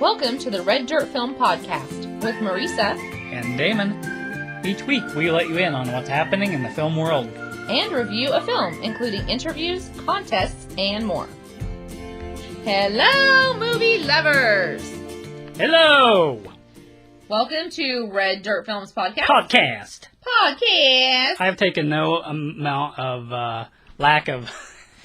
Welcome to the Red Dirt Film Podcast with Marisa and Damon. Each week we let you in on what's happening in the film world and review a film, including interviews, contests, and more. Hello, movie lovers! Hello! Welcome to Red Dirt Films Podcast. I have taken no amount of lack of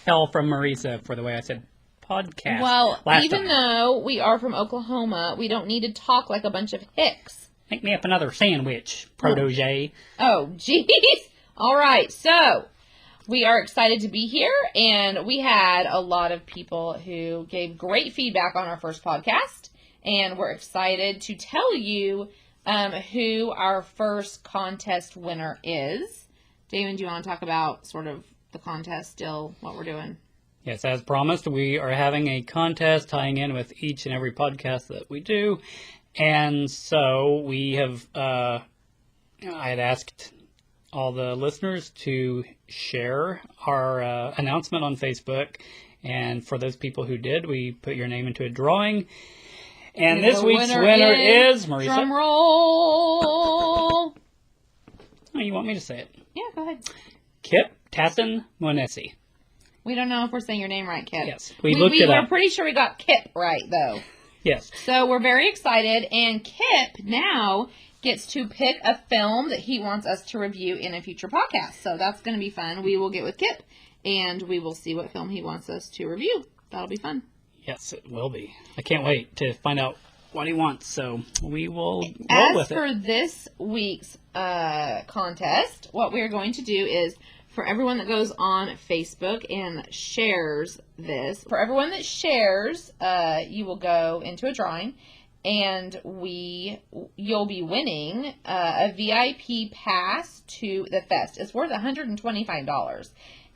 hell from Marisa for the way I said podcast. Well, even though we are from Oklahoma, we don't need to talk like a bunch of hicks. Make me up another sandwich, protege. Oh, jeez. All right, so we are excited to be here, and we had a lot of people who gave great feedback on our first podcast, and we're excited to tell you who our first contest winner is. Damon, do you want to talk about sort of the contest still, what we're doing? Yes, as promised, we are having a contest tying in with each and every podcast that we do. And so we have, I had asked all the listeners to share our announcement on Facebook. And for those people who did, we put your name into a drawing. And this week's winner is Marisa. Drum roll. Oh, you want me to say it? Yeah, go ahead. Kip Tassin Monesi. We don't know if we're saying your name right, Kip. Yes, we looked it up. We're pretty sure we got Kip right, though. Yes. So we're very excited, and Kip now gets to pick a film that he wants us to review in a future podcast. So that's going to be fun. We will get with Kip, and we will see what film he wants us to review. That'll be fun. Yes, it will be. I can't wait to find out what he wants, so we will roll with it. As for this week's contest, what we're going to do is, for everyone that goes on Facebook and shares this, for everyone that shares, you will go into a drawing, and you'll be winning a VIP pass to the fest. It's worth $125.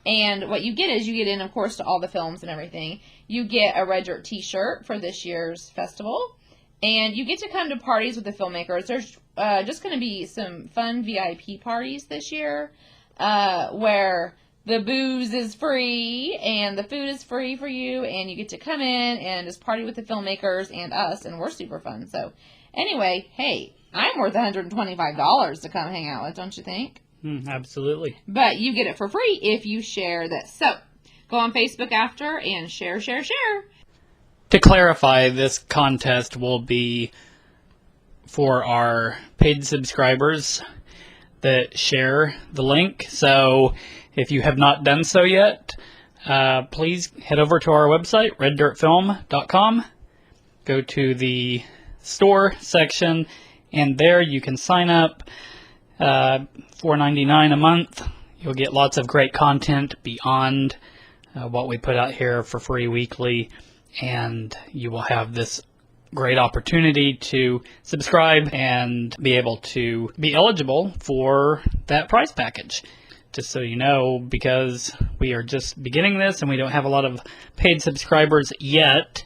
And what you get is, you get in, of course, to all the films and everything. You get a Red Dirt t-shirt for this year's festival, and you get to come to parties with the filmmakers. There's just going to be some fun VIP parties this year, where the booze is free and the food is free for you, and you get to come in and just party with the filmmakers and us, and we're super fun. So anyway, hey, I'm worth $125 to come hang out with, don't you think? Absolutely. But you get it for free if you share this. So go on Facebook after and share. To clarify, this contest will be for our paid subscribers that share the link. So if you have not done so yet, please head over to our website, reddirtfilm.com. Go to the store section, and there you can sign up. $4.99 a month. You'll get lots of great content beyond what we put out here for free weekly, and you will have this great opportunity to subscribe and be able to be eligible for that prize package. Just so you know, because we are just beginning this and we don't have a lot of paid subscribers yet,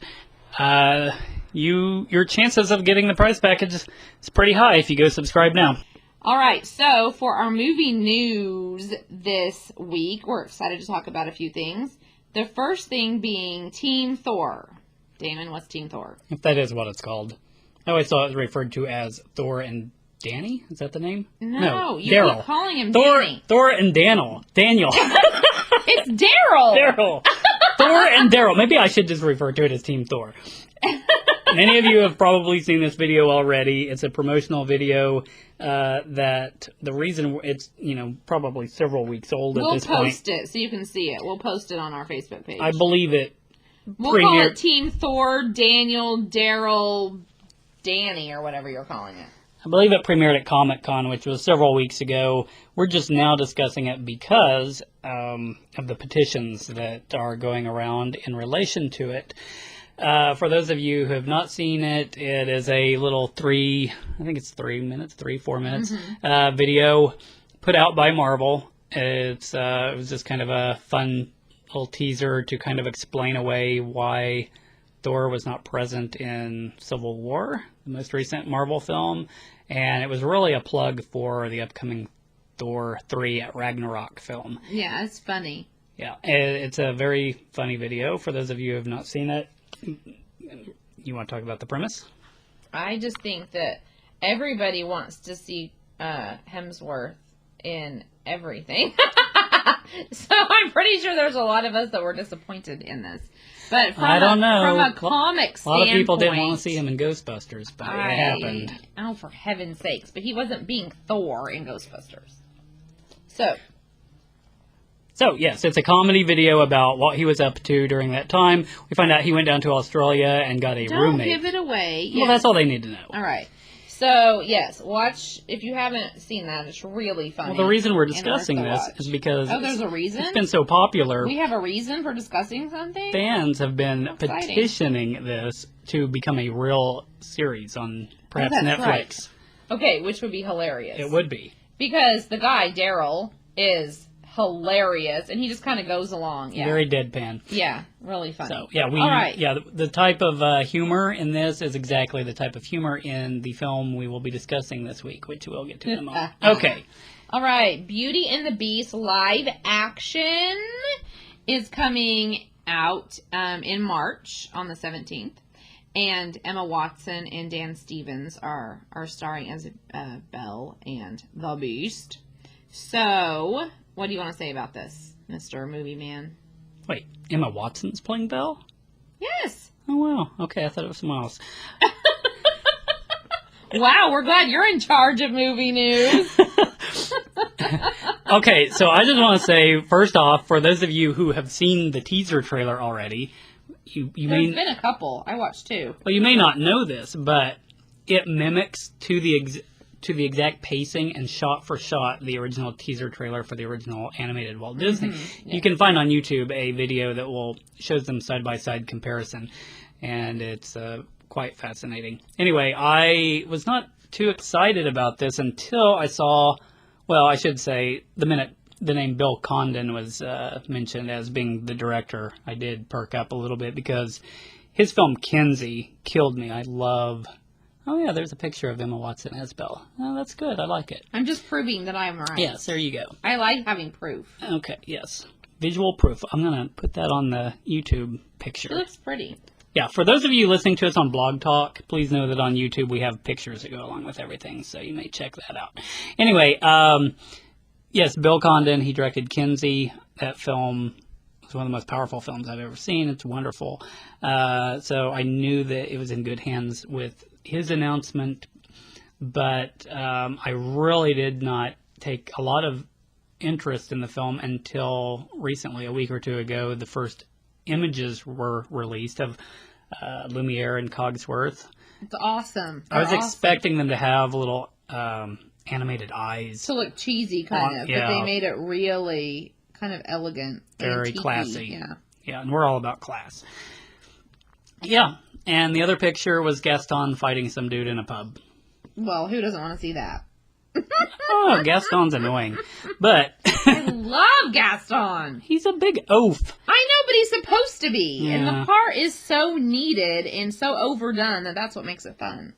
your chances of getting the prize package is pretty high if you go subscribe now. All right, so for our movie news this week, we're excited to talk about a few things. The first thing being Team Thor. Damon, what's Team Thor? If that is what it's called. I always thought it was referred to as Thor and Danny. Is that the name? No, you Daryl. keep calling him Thor, Danny. Thor and Daniel. It's Daryl. Daryl. Thor and Daryl. Maybe I should just refer to it as Team Thor. Many of you have probably seen this video already. It's a promotional video that the reason it's, probably several weeks old at this point. We'll post it so you can see it. We'll post it on our Facebook page. I believe it. We'll call it Team Thor, Daniel, Daryl, Danny, or whatever you're calling it. I believe it premiered at Comic-Con, which was several weeks ago. We're just now discussing it because of the petitions that are going around in relation to it. For those of you who have not seen it, it is a little 4 minutes video put out by Marvel. It was just kind of a fun little teaser to kind of explain away why Thor was not present in Civil War, the most recent Marvel film, and it was really a plug for the upcoming Thor 3 at Ragnarok film. Yeah, it's funny. Yeah, it's a very funny video. For those of you who have not seen it, You want to talk about the premise? I just think that everybody wants to see Hemsworth in everything. So I'm pretty sure there's a lot of us that were disappointed in this. But I don't know. From a comic standpoint, a lot of people didn't want to see him in Ghostbusters, but it happened. Oh, for heaven's sakes. But he wasn't being Thor in Ghostbusters. So, yes, it's a comedy video about what he was up to during that time. We find out he went down to Australia and got a roommate. Don't give it away. Well, that's all they need to know. All right. So, yes, watch, if you haven't seen that, it's really funny. Well, the reason we're discussing this is because there's a reason? It's been so popular. We have a reason for discussing something? Fans have been petitioning this to become a real series on perhaps Netflix. Right. Okay, which would be hilarious. It would be. Because the guy, Daryl, is hilarious, and he just kind of goes along. Yeah. Very deadpan. Yeah, really funny. So, yeah, the type of humor in this is exactly the type of humor in the film we will be discussing this week, which we'll get to in a moment. Okay. All right, Beauty and the Beast live action is coming out in March on the 17th. And Emma Watson and Dan Stevens are starring as Belle and the Beast. So, what do you want to say about this, Mr. Movie Man? Wait, Emma Watson's playing Belle? Yes. Oh, wow. Okay, I thought it was someone else. Wow, we're glad you're in charge of movie news. Okay, so I just want to say, first off, for those of you who have seen the teaser trailer already, There's been a couple. I watched two. Well, you may not know this, but it mimics to the exact pacing and shot for shot the original teaser trailer for the original animated Walt Disney. Mm-hmm. Yeah. You can find on YouTube a video that shows them side by side comparison, and it's quite fascinating. Anyway, I was not too excited about this until I saw, well, I should say, the minute the name Bill Condon was mentioned as being the director, I did perk up a little bit because his film Kinsey killed me. Oh, yeah, there's a picture of Emma Watson as Belle. Oh, that's good. I like it. I'm just proving that I'm right. Yes, there you go. I like having proof. Okay, yes. Visual proof. I'm going to put that on the YouTube picture. It looks pretty. Yeah, for those of you listening to us on Blog Talk, please know that on YouTube we have pictures that go along with everything, so you may check that out. Anyway, yes, Bill Condon, he directed Kinsey. That film was one of the most powerful films I've ever seen. It's wonderful. So I knew that it was in good hands with his announcement, but I really did not take a lot of interest in the film until recently, a week or two ago. The first images were released of Lumiere and Cogsworth. It's awesome. I was expecting them to have little animated eyes. To look cheesy, kind of. Yeah. But they made it really kind of elegant. Very antique-y. Classy. Yeah. Yeah, and we're all about class. Yeah, and the other picture was Gaston fighting some dude in a pub. Well, who doesn't want to see that? Oh, Gaston's annoying. But I love Gaston. He's a big oaf. I know, but he's supposed to be. Yeah. And the part is so needed and so overdone that's what makes it fun.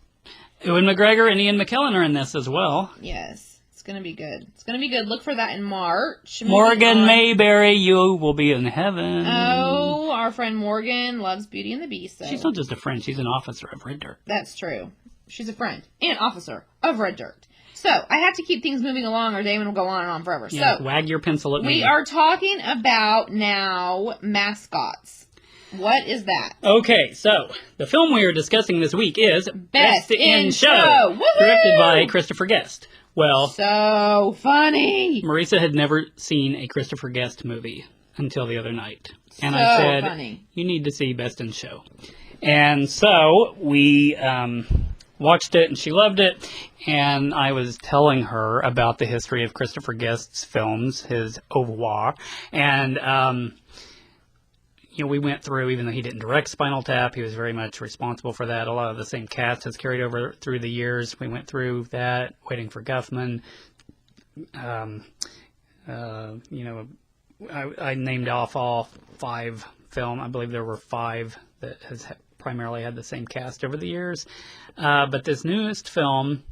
Ewan McGregor and Ian McKellen are in this as well. Yes. It's going to be good. It's going to be good. Look for that in March. Morgan Mayberry, you will be in heaven. Oh, our friend Morgan loves Beauty and the Beast. So. She's not just a friend. She's an officer of Red Dirt. That's true. She's a friend and officer of Red Dirt. So, I have to keep things moving along or Damon will go on and on forever. Yeah, so, wag your pencil at me. We are talking about now Mascots. What is that? Okay, so the film we are discussing this week is Best in Show. Woohoo! Directed by Christopher Guest. Well, so funny. Marisa had never seen a Christopher Guest movie until the other night. And so I said, funny. You need to see Best in Show. And so we watched it and she loved it. And I was telling her about the history of Christopher Guest's films, his au revoir. And, we went through, even though he didn't direct Spinal Tap, he was very much responsible for that. A lot of the same cast has carried over through the years. We went through that, Waiting for Guffman. I named off all 5 film. I believe there were 5 that has primarily had the same cast over the years. But this newest film,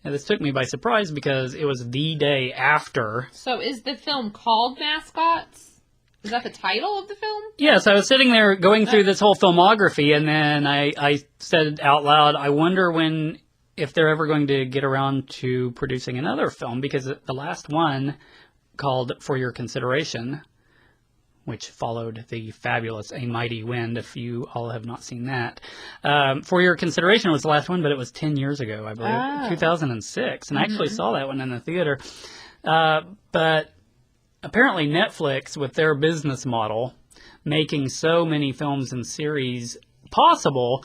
and this took me by surprise because it was the day after. So is the film called Mascots? Is that the title of the film? Yes, I was sitting there going through this whole filmography, and then I said out loud, I wonder if they're ever going to get around to producing another film, because the last one, called For Your Consideration, which followed the fabulous A Mighty Wind, if you all have not seen that. For Your Consideration was the last one, but it was 10 years ago, I believe, 2006, and I actually saw that one in the theater. But apparently Netflix, with their business model, making so many films and series possible,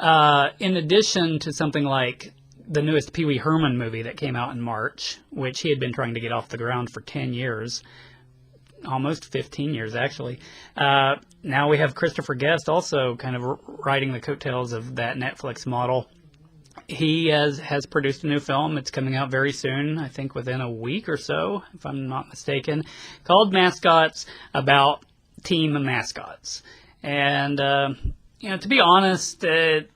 in addition to something like the newest Pee Wee Herman movie that came out in March, which he had been trying to get off the ground for 10 years, almost 15 years actually. Now we have Christopher Guest also kind of riding the coattails of that Netflix model. He has produced a new film. It's coming out very soon, I think within a week or so, if I'm not mistaken, called Mascots, about team mascots. And, to be honest, to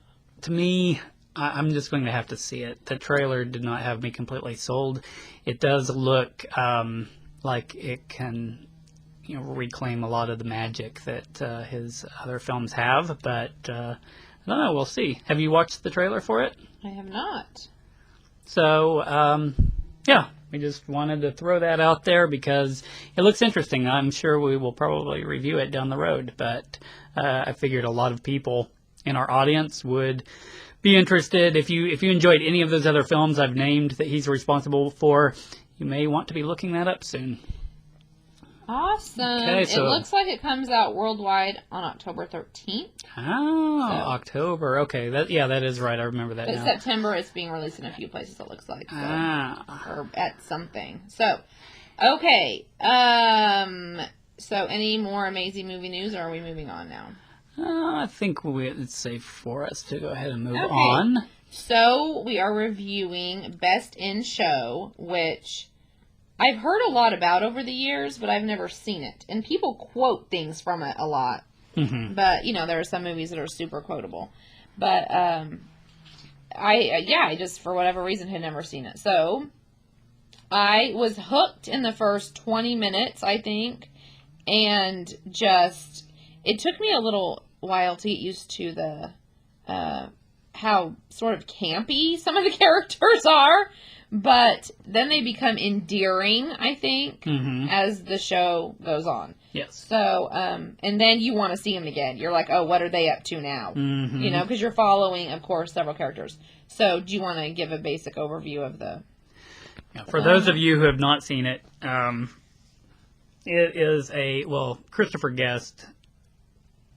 me, I'm just going to have to see it. The trailer did not have me completely sold. It does look like it can reclaim a lot of the magic that his other films have, but I don't know, we'll see. Have you watched the trailer for it? I have not. So, we just wanted to throw that out there because it looks interesting. I'm sure we will probably review it down the road, but I figured a lot of people in our audience would be interested. If you enjoyed any of those other films I've named that he's responsible for, you may want to be looking that up soon. Awesome. Okay, so it looks like it comes out worldwide on October 13th. Oh, so. October. Okay, that is right. I remember that. But now. September, it's being released in a few places, it looks like. So, or at something. So, okay. So, any more amazing movie news, or are we moving on now? I think it's safe for us to go ahead and move on. So, we are reviewing Best in Show, which I've heard a lot about over the years, but I've never seen it. And people quote things from it a lot. Mm-hmm. But, there are some movies that are super quotable. But, I just, for whatever reason, had never seen it. So, I was hooked in the first 20 minutes, I think. And just, it took me a little while to get used to the, how sort of campy some of the characters are. But then they become endearing, I think, as the show goes on. Yes. So, and then you want to see them again. You're like, oh, what are they up to now? Mm-hmm. Because you're following, of course, several characters. So, do you want to give a basic overview of the... For those of you who have not seen it, it is Christopher Guest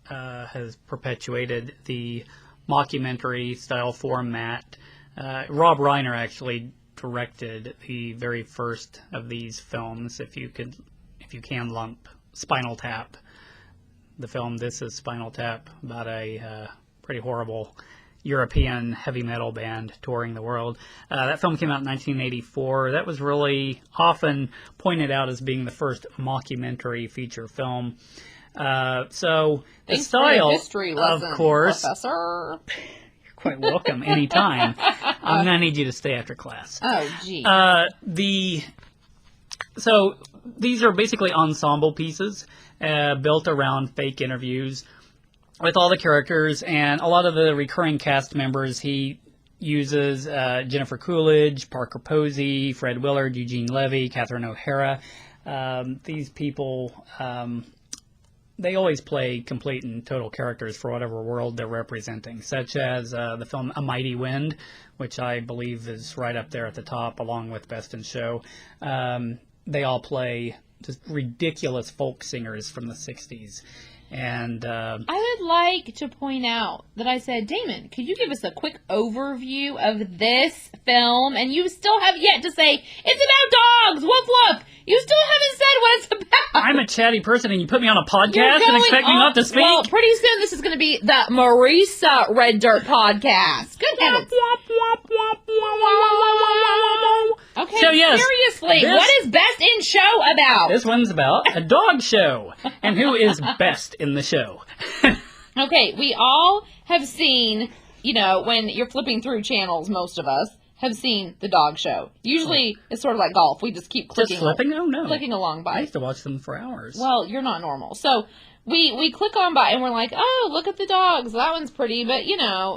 has perpetuated the mockumentary-style format. Rob Reiner actually directed the very first of these films. If you can lump Spinal Tap, the film This Is Spinal Tap, about a pretty horrible European heavy metal band touring the world. That film came out in 1984. That was really often pointed out as being the first mockumentary feature film. So the Thanks style, for the history lesson, of course, Professor. Quite welcome anytime. I'm gonna need you to stay after class. Oh, gee. So these are basically ensemble pieces built around fake interviews with all the characters, and a lot of the recurring cast members he uses: Jennifer Coolidge, Parker Posey, Fred Willard, Eugene Levy, Catherine O'Hara. These people. They always play complete and total characters for whatever world they're representing, such as the film A Mighty Wind, which I believe is right up there at the top, along with Best in Show. They all play just ridiculous folk singers from the 60s. And I would like to point out that I said, Damon, could you give us a quick overview of this film? And you still have yet to say, it's about dogs! Woof woof! You still haven't said what it's about! I'm a chatty person and you put me on a podcast and expect me not to speak? Well, pretty soon this is going to be the Marisa Red Dirt podcast. Good heavens. Okay, so yes, seriously, what is Best in Show about? This one's about a dog show. And who is best in the show? Okay, we all have seen, when you're flipping through channels, most of us have seen the dog show. Usually, it's sort of like golf. We just keep clicking. Just flipping? Oh, no. Clicking along by. I used to watch them for hours. Well, you're not normal. So, we click on by, and we're like, oh, look at the dogs. That one's pretty, but,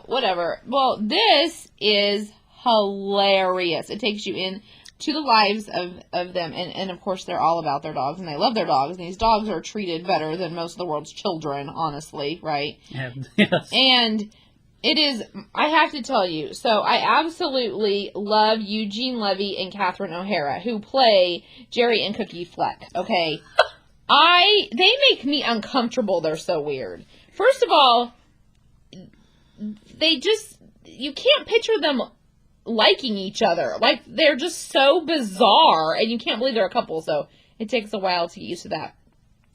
whatever. Well, this is hilarious. It takes you in to the lives of them. And of course, they're all about their dogs, and they love their dogs. And these dogs are treated better than most of the world's children, honestly, right? Yeah, yes. And it is, I have to tell you, so I absolutely love Eugene Levy and Catherine O'Hara, who play Jerry and Cookie Fleck, okay? They make me uncomfortable. They're so weird. First of all, you can't picture them liking each other. Like, they're just so bizarre, and you can't believe they're a couple, so it takes a while to get used to that.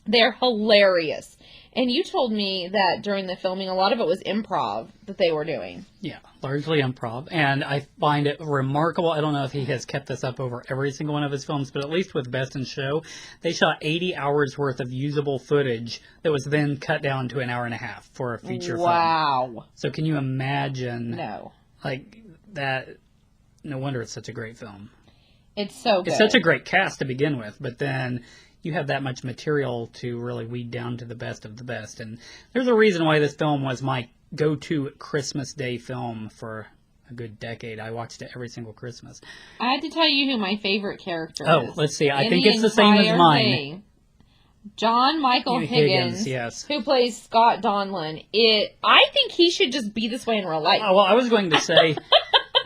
They're hilarious. And you told me that during the filming, a lot of it was improv that they were doing. Yeah, largely improv. And I find it remarkable. I don't know if he has kept this up over every single one of his films, but at least with Best in Show, they shot 80 hours worth of usable footage that was then cut down to an hour and a half for a feature film. Wow. So can you imagine? No. Like, that... No wonder it's such a great film. It's so good. It's such a great cast to begin with, but then you have that much material to really weed down to the best of the best. And there's a reason why this film was my go-to Christmas Day film for a good decade. I watched it every single Christmas. I had to tell you who my favorite character is. Oh, let's see. I think it's the same as mine. Thing. John Michael Higgins, yes. Who plays Scott Donlan. I think he should just be this way in real life. Well, I was going to say...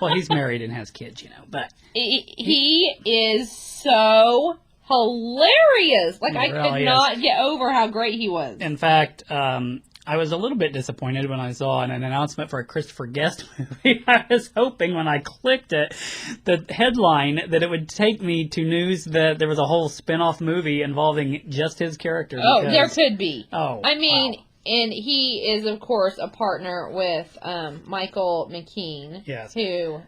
Well, he's married and has kids, but... He is so hilarious. Like, I really could not get over how great he was. In fact, I was a little bit disappointed when I saw an announcement for a Christopher Guest movie. I was hoping when I clicked it, the headline, that it would take me to news that there was a whole spin-off movie involving just his character. Oh, there could be. Oh, I mean... Wow. And he is, of course, a partner with Michael McKean. Yes. Who...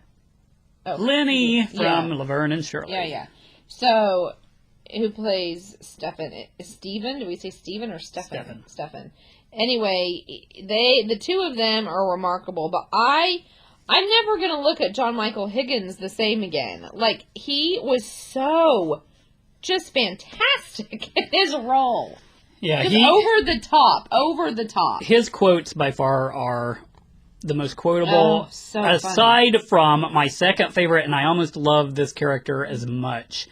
Oh, Lenny from Laverne and Shirley. Yeah. So, who plays Stefan? Steven? Do we say Steven or Stefan? Stefan. Anyway, the two of them are remarkable, but I'm never going to look at John Michael Higgins the same again. Like, he was so just fantastic in his role. Yeah, over the top. His quotes by far are the most quotable. Oh, so aside funny. From my second favorite, and I almost love this character as much,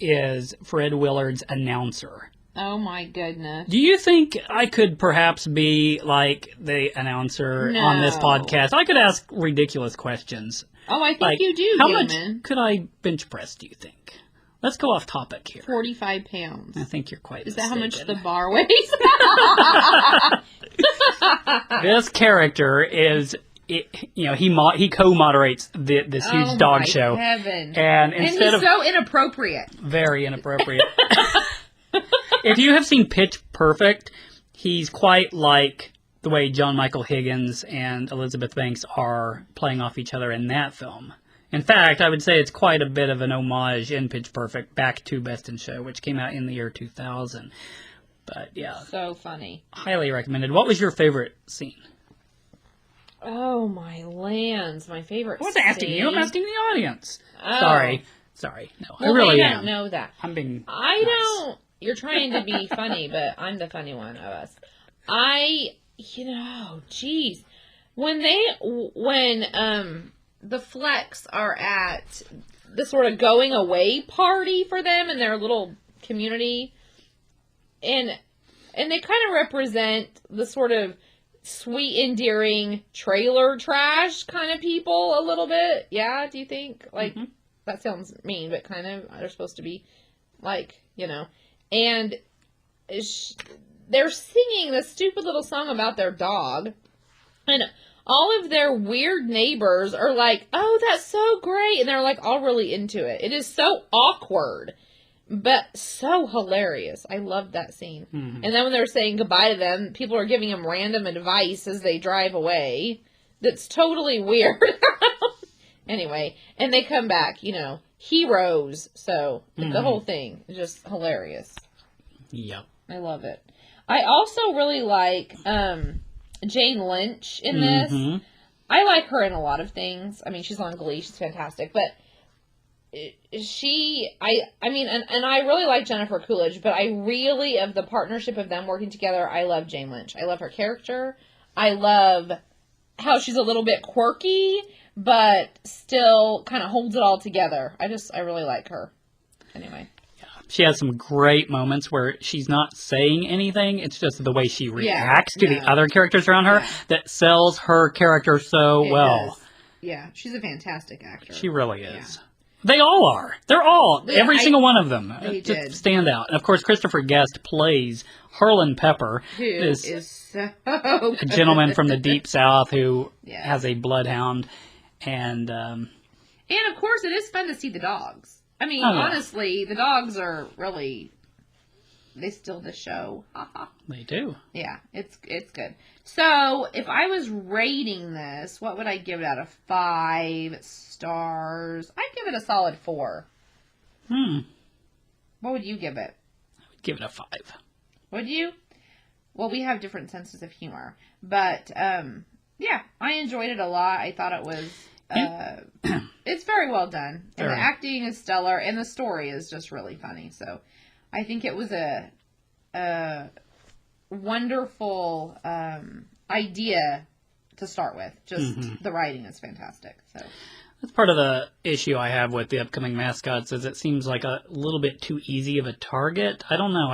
is Fred Willard's announcer. Oh my goodness. Do you think I could perhaps be like the announcer on this podcast? I could ask ridiculous questions. Oh, I think you do, How Damon. much could I bench press, do you think? Let's go off topic here. 45 pounds. I think you're quite Is mistaken. that how much the bar weighs? This character is, he co-moderates this huge dog show. Heaven. And he's so inappropriate. Very inappropriate. If you have seen Pitch Perfect, he's quite like the way John Michael Higgins and Elizabeth Banks are playing off each other in that film. In fact, I would say it's quite a bit of an homage in Pitch Perfect back to Best in Show, which came out in the year 2000. But, yeah. So funny. Highly recommended. What was your favorite scene? Oh, my lands. My favorite I wasn't asking you. I'm asking the audience. Oh. Sorry. No, well, I really am. am. Know that. I'm being I nice. don't. You're trying to be funny, but I'm the funny one of us. Geez. When the Flecks are at the sort of going away party for them in their little community, and they kind of represent the sort of sweet, endearing trailer trash kind of people a little bit. Yeah, do you think? Like, that sounds mean, but kind of, they're supposed to be like, and they're singing this stupid little song about their dog, and all of their weird neighbors are like, oh, that's so great. And they're like all really into it. It is so awkward, but so hilarious. I loved that scene. Mm-hmm. And then when they're saying goodbye to them, people are giving them random advice as they drive away. That's totally weird. Anyway, and they come back, heroes. So the whole thing is just hilarious. Yep. I love it. I also really like, Jane Lynch in this. I like her in a lot of things. I mean, she's on Glee. She's fantastic. But I really like Jennifer Coolidge, but I really, of the partnership of them working together, I love Jane Lynch. I love her character. I love how she's a little bit quirky, but still kind of holds it all together. I really like her. Anyway. She has some great moments where she's not saying anything. It's just the way she reacts to the other characters around her that sells her character so well. Does. Yeah, she's a fantastic actor. She really is. Yeah. They all are. They're all. Every single one of them. They did. Stand out. And of course, Christopher Guest plays Harlan Pepper. Who is so a gentleman from the Deep South who has a bloodhound. And of course, it is fun to see the dogs. I mean, honestly, the dogs are really, they steal the show. They do. Yeah, it's good. So, if I was rating this, what would I give it out of 5 stars? I'd give it a solid 4. What would you give it? I would give it a 5. Would you? Well, we have different senses of humor. But, yeah, I enjoyed it a lot. I thought it was... it's very well done. And the acting is stellar, and the story is just really funny. So I think it was a wonderful idea to start with. Just the writing is fantastic. So that's part of the issue I have with the upcoming Mascots is it seems like a little bit too easy of a target. I don't know.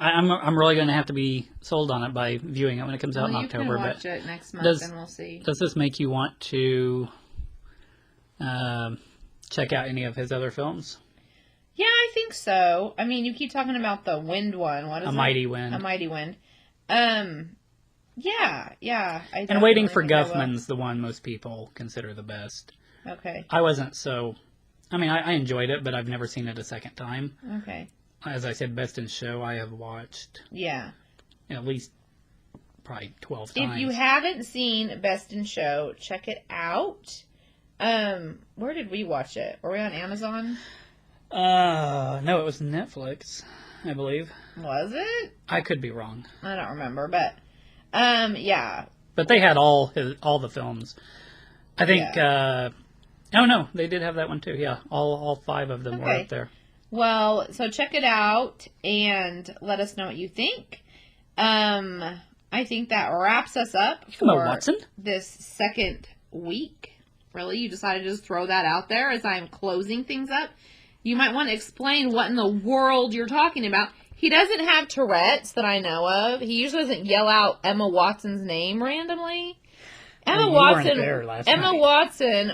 I'm really going to have to be sold on it by viewing it when it comes out in October. You can watch it next month, and we'll see. Does this make you want to check out any of his other films? Yeah, I think so. I mean, you keep talking about the Wind one. What is it? A Mighty Wind. A Mighty Wind. Yeah. And Waiting for Guffman's the one most people consider the best. Okay. I wasn't so... I mean, I enjoyed it, but I've never seen it a second time. Okay. As I said, Best in Show, I have watched at least probably 12 times. If you haven't seen Best in Show, check it out. Where did we watch it? Were we on Amazon? No, it was Netflix, I believe. Was it? I could be wrong. I don't remember, but yeah. But they had all the films. I think. Oh no, they did have that one too. Yeah, all 5 of them were up there. Well, so check it out and let us know what you think. I think that wraps us up for this second week. Really? You decided to just throw that out there as I'm closing things up? You might want to explain what in the world you're talking about. He doesn't have Tourette's that I know of. He usually doesn't yell out Emma Watson's name randomly. Emma Watson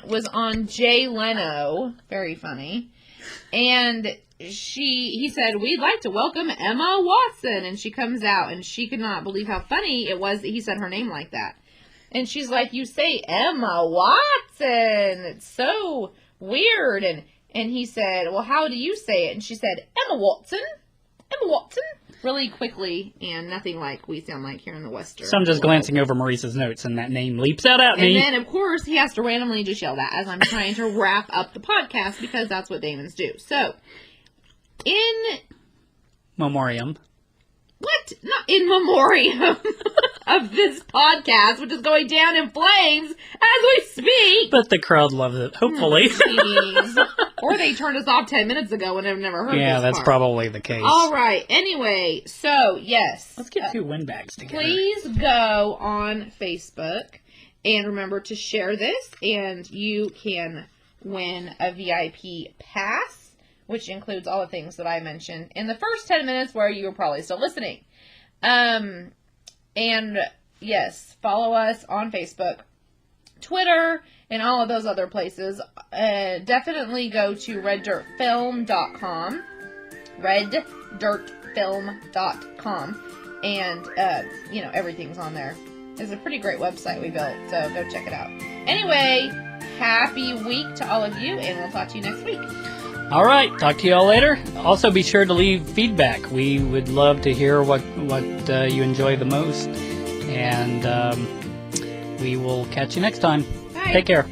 was on Jay Leno. Very funny. And he said, we'd like to welcome Emma Watson. And she comes out and she could not believe how funny it was that he said her name like that. And she's like, you say Emma Watson. It's so weird. And he said, well, how do you say it? And she said, Emma Watson. Emma Watson. Really quickly, and nothing like we sound like here in the Western. So I'm just glancing over Marisa's notes, and that name leaps out at me. And then, of course, he has to randomly just yell that as I'm trying to wrap up the podcast, because that's what Damons do. So, in... Memoriam. What? Not in memoriam of this podcast, which is going down in flames as we speak. But the crowd loves it, hopefully. Or they turned us off 10 minutes ago and have never heard this Yeah, that's part. probably the case. All right. Anyway, so, yes. Let's get 2 windbags together. Please go on Facebook and remember to share this, and you can win a VIP pass, which includes all the things that I mentioned in the first 10 minutes where you were probably still listening. And yes, follow us on Facebook, Twitter, and all of those other places. Definitely go to reddirtfilm.com, reddirtfilm.com, and, everything's on there. It's a pretty great website we built, so go check it out. Anyway, happy week to all of you, and we'll talk to you next week. All right, talk to you all later. Also, be sure to leave feedback. We would love to hear what you enjoy the most, and we will catch you next time. Bye. Take care.